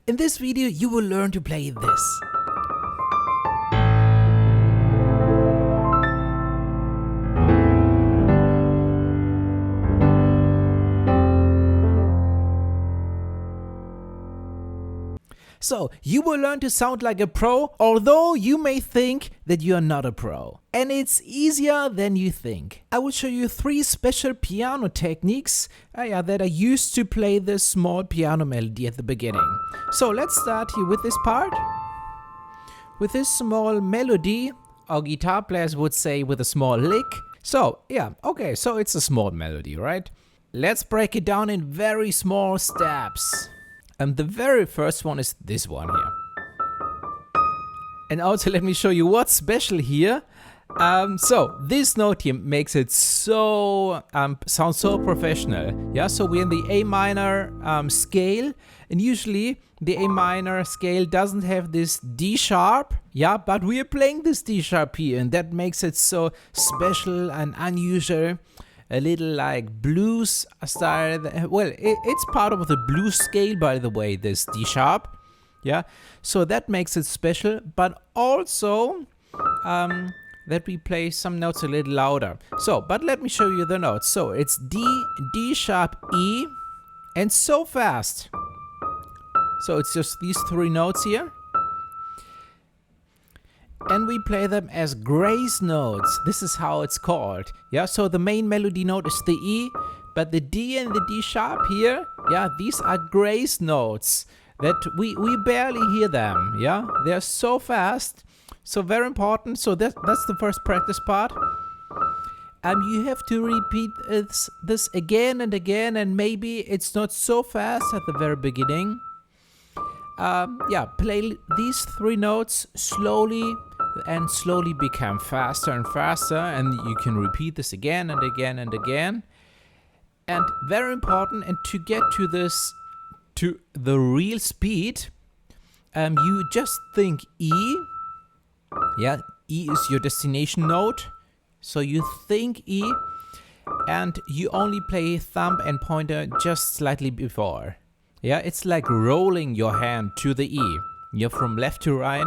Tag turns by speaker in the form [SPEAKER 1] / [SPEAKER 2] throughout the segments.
[SPEAKER 1] In this video you will learn to play this. So, you will learn to sound like a pro, although you may think that you are not a pro. And it's easier than you think. I will show you 3 special piano techniques that are used to play this small piano melody at the beginning. So, let's start here with this part. With this small melody, our guitar players would say with a small lick. So, so it's a small melody, right? Let's break it down in very small steps. The very first one is this one here. And also let me show you what's special here. So this note here makes it so sound so professional. Yeah, so we're in the A minor scale, and usually the A minor scale doesn't have this D sharp. Yeah, but we are playing this D sharp here, and that makes it so special and unusual. A little like blues style. Well, it's part of the blues scale, by the way, this D sharp. Yeah, so that makes it special, but also that we play some notes a little louder. So, but let me show you the notes. So it's D, D sharp, E, and so fast. So it's just these 3 notes here. And we play them as grace notes. This is how it's called. Yeah, so the main melody note is the E, but the D and the D sharp here, yeah, these are grace notes that we barely hear them. Yeah, they're so fast, so very important. So that's the first practice part. You have to repeat this again and again, and maybe it's not so fast at the very beginning. Play these 3 notes slowly and slowly become faster and faster, and you can repeat this again and again and again. And very important, and to get to the real speed, you just think E. Yeah, E is your destination note. So you think E, and you only play thumb and pointer just slightly before. Yeah, it's like rolling your hand to the E. You're from left to right.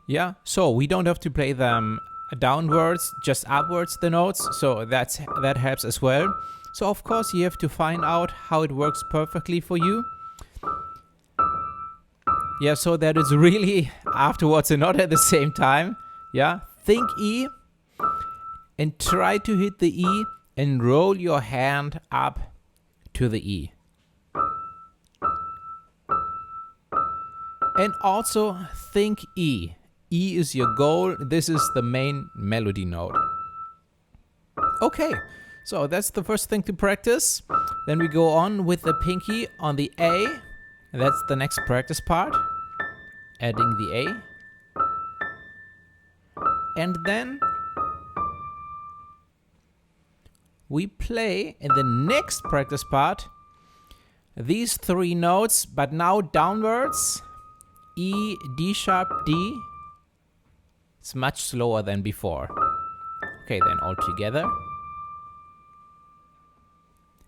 [SPEAKER 1] Yeah, so we don't have to play them downwards, just upwards the notes. So that helps as well. So of course you have to find out how it works perfectly for you. Yeah, so that it's really afterwards and not at the same time. Yeah, think E and try to hit the E and roll your hand up to the E. And also think E. E is your goal. This is the main melody note. Okay, so that's the first thing to practice. Then we go on with the pinky on the A. That's the next practice part. Adding the A. And then we play in the next practice part these 3 notes, but now downwards. E, D sharp, D. It's much slower than before. Okay, then all together.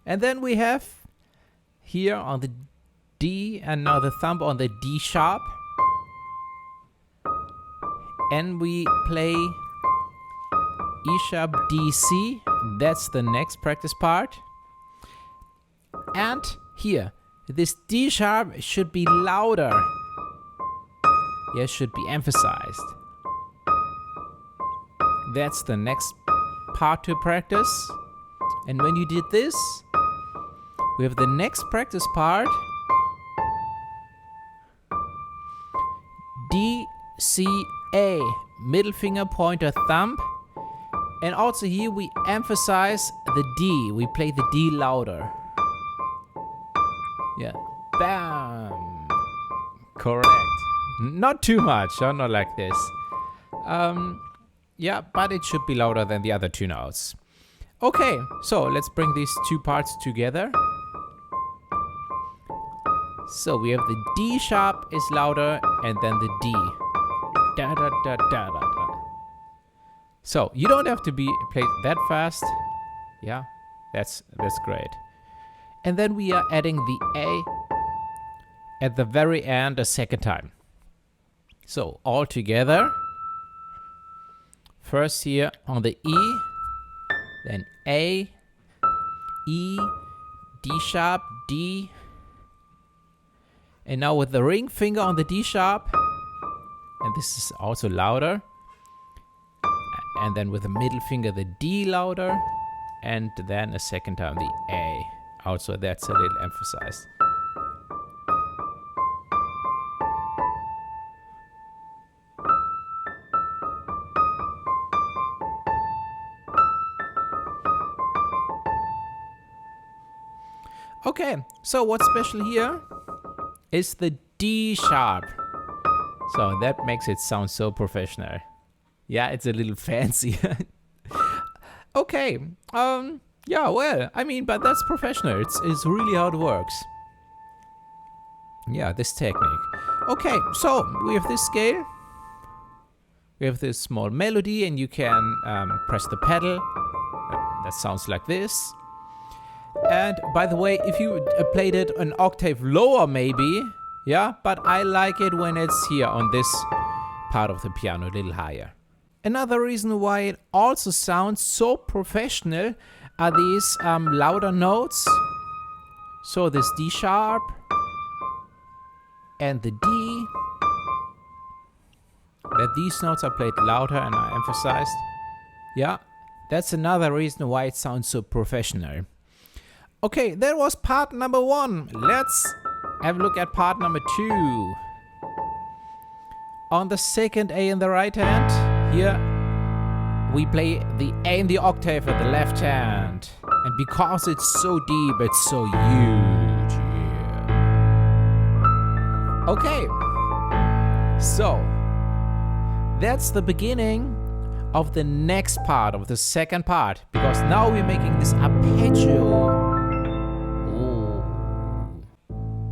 [SPEAKER 1] And then we have here on the D, and now the thumb on the D sharp. And we play E sharp, D, C. That's the next practice part. And here, this D sharp should be louder. Yes, should be emphasized. That's the next part to practice. And when you did this, we have the next practice part. D, C, A, middle finger, pointer, thumb. And also here we emphasize the D. We play the D louder. Yeah. Bam. Correct. Not too much, not like this. Yeah, but it should be louder than the other 2 notes. Okay, so let's bring these 2 parts together. So we have the D sharp is louder, and then the D. Da da da da da da. So you don't have to play that fast. Yeah, that's great. And then we are adding the A at the very end a second time. So all together. First here on the E, then A, E, D sharp, D. And now with the ring finger on the D sharp. And this is also louder. And then with the middle finger the D louder. And then a second time the A. Also that's a little emphasized. Okay, so what's special here is the D sharp. So that makes it sound so professional. Yeah, it's a little fancy. Okay, yeah, well, I mean, but that's professional. It's really how it works. Yeah, this technique. Okay, so we have this scale. We have this small melody, and you can press the pedal. That sounds like this. And by the way, if you played it an octave lower maybe, yeah, but I like it when it's here on this part of the piano, a little higher. Another reason why it also sounds so professional are these louder notes. So this D sharp and the D. That these notes are played louder and are emphasized. Yeah, that's another reason why it sounds so professional. Okay, that was part number 1. Let's have a look at part number 2. On the second A in the right hand, here we play the A in the octave with the left hand. And because it's so deep, it's so huge. Yeah. Okay, so that's the beginning of the next part, of the second part. Because now we're making this arpeggio.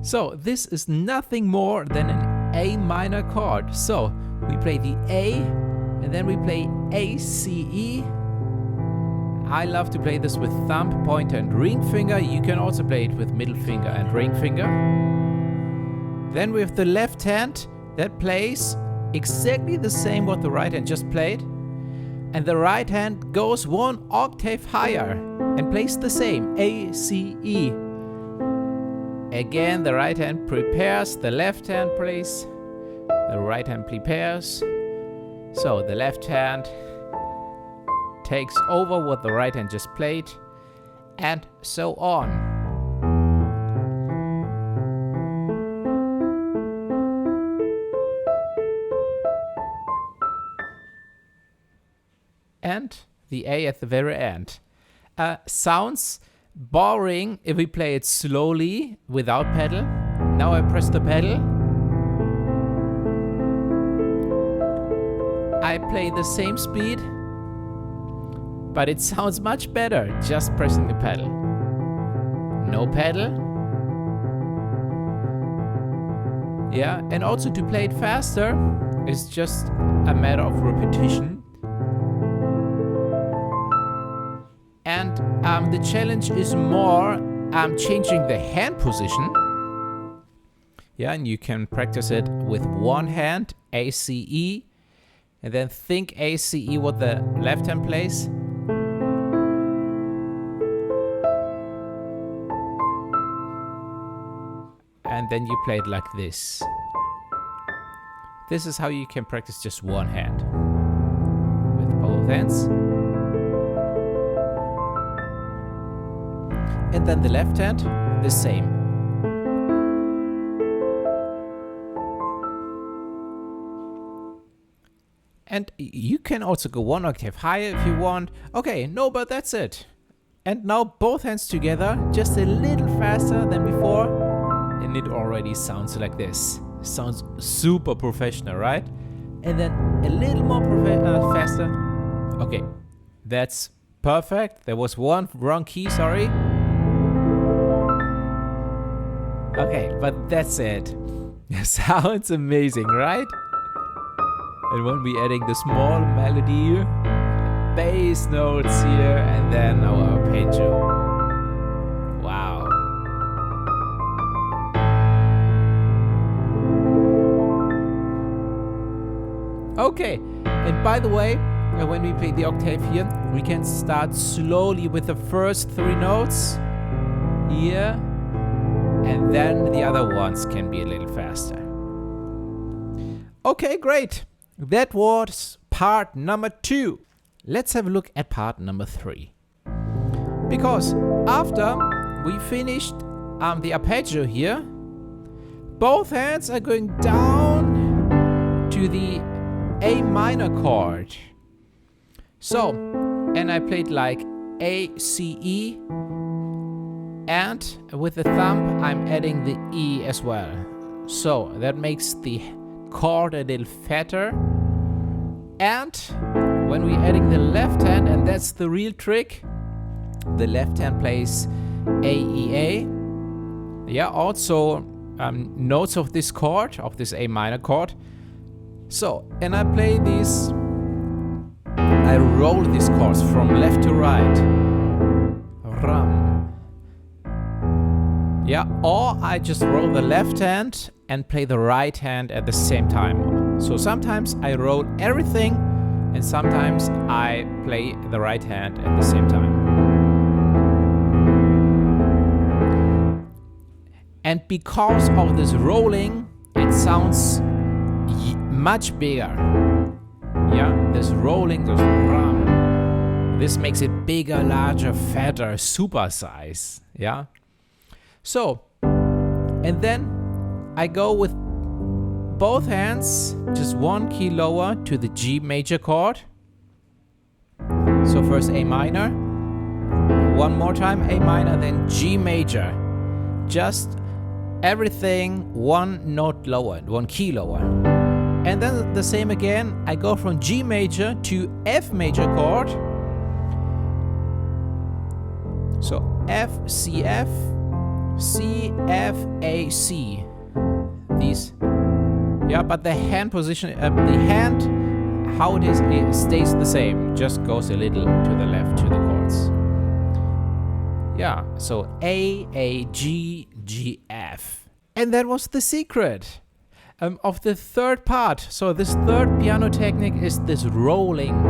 [SPEAKER 1] So this is nothing more than an A minor chord. So we play the A and then we play A, C, E. I love to play this with thumb, pointer and ring finger. You can also play it with middle finger and ring finger. Then we have the left hand that plays exactly the same what the right hand just played. And the right hand goes 1 octave higher and plays the same, A, C, E. Again, the right hand prepares, the left hand plays, the right hand prepares. So the left hand takes over what the right hand just played, and so on. And the A at the very end. Sounds boring if we play it slowly without pedal. Now I press the pedal. I play the same speed, but it sounds much better just pressing the pedal. No pedal. Yeah, and also to play it faster is just a matter of repetition. And the challenge is more changing the hand position. Yeah, and you can practice it with one hand, A, C, E, and then think A, C, E what the left hand plays. And then you play it like this. This is how you can practice just one hand. With both hands. And then the left hand, the same. And you can also go 1 octave higher if you want. Okay, no, but that's it. And now both hands together, just a little faster than before. And it already sounds like this. Sounds super professional, right? And then a little more faster. Okay, that's perfect. There was one wrong key, sorry. Okay, but that's it. Sounds amazing, right? And when we're adding the small melody, bass notes here, and then our arpeggio. Wow. Okay, and by the way, when we play the octave here, we can start slowly with the first 3 notes here, and then the other ones can be a little faster. Okay, great. That was part number 2. Let's have a look at part number 3. Because after we finished the arpeggio here, both hands are going down to the A minor chord. So, and I played like A, C, E, and with the thumb I'm adding the E as well. So that makes the chord a little fatter. And when we're adding the left hand, and that's the real trick, the left hand plays A, E, A. Yeah, also notes of this chord, of this A minor chord. So, and I play these, I roll these chords from left to right. Ram. Yeah, or I just roll the left hand and play the right hand at the same time. So sometimes I roll everything and sometimes I play the right hand at the same time. And because of this rolling, it sounds much bigger. Yeah, this rolling, this rum, this makes it bigger, larger, fatter, super size. Yeah. So, and then I go with both hands just 1 key lower to the G major chord. So first A minor, one more time A minor, then G major. Just everything 1 note lower, 1 key lower. And then the same again, I go from G major to F major chord. So F, C, F, C, F, A, C. These, yeah, but the hand position, the hand, how it is, it stays the same, just goes a little to the left to the chords. Yeah, so A, G, G, F. And that was the secret of the third part. So this third piano technique is this rolling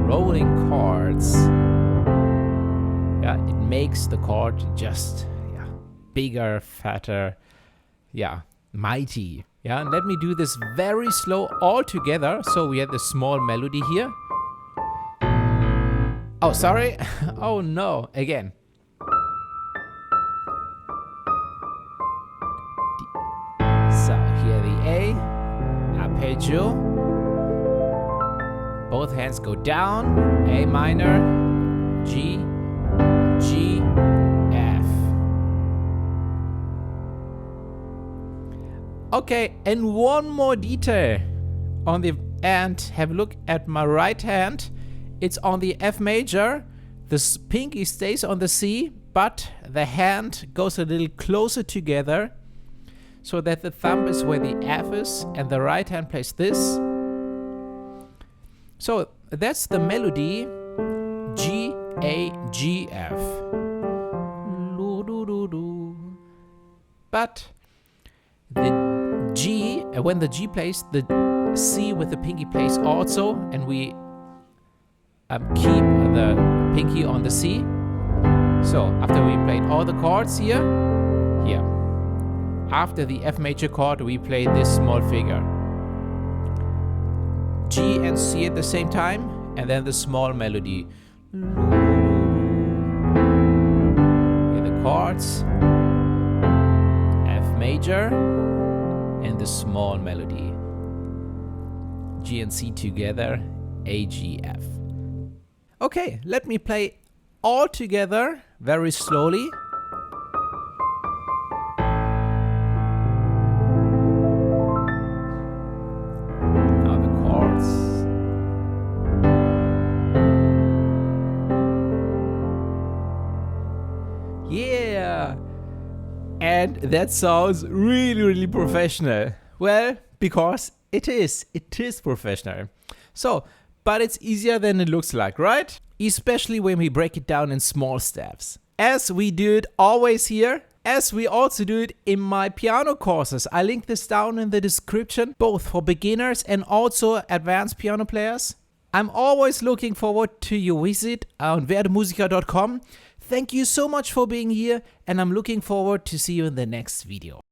[SPEAKER 1] chords. Yeah, it makes the chord just bigger, fatter, mighty. Yeah, and let me do this very slow all together. So we have the small melody here. Oh, sorry. Oh no, again. So here the A, arpeggio. Both hands go down, A minor, G, G, F. Okay, and one more detail on the end. Have a look at my right hand. It's on the F major. The pinky stays on the C, but the hand goes a little closer together so that the thumb is where the F is and the right hand plays this. So that's the melody G, A, G, F. But the G, when the G plays, the C with the pinky plays also, and we keep the pinky on the C. So after we played all the chords here, after the F major chord, we play this small figure. G and C at the same time, and then the small melody. Here the chords, F major, and the small melody. G and C together, A, G, F. Okay, let me play all together very slowly. Now the chords. Yeah! And that sounds really, really professional. Well, because it is professional. So, but it's easier than it looks like, right? Especially when we break it down in small steps. As we do it always here, as we also do it in my piano courses. I link this down in the description, both for beginners and also advanced piano players. I'm always looking forward to your visit on werdemusiker.de. Thank you so much for being here, and I'm looking forward to see you in the next video.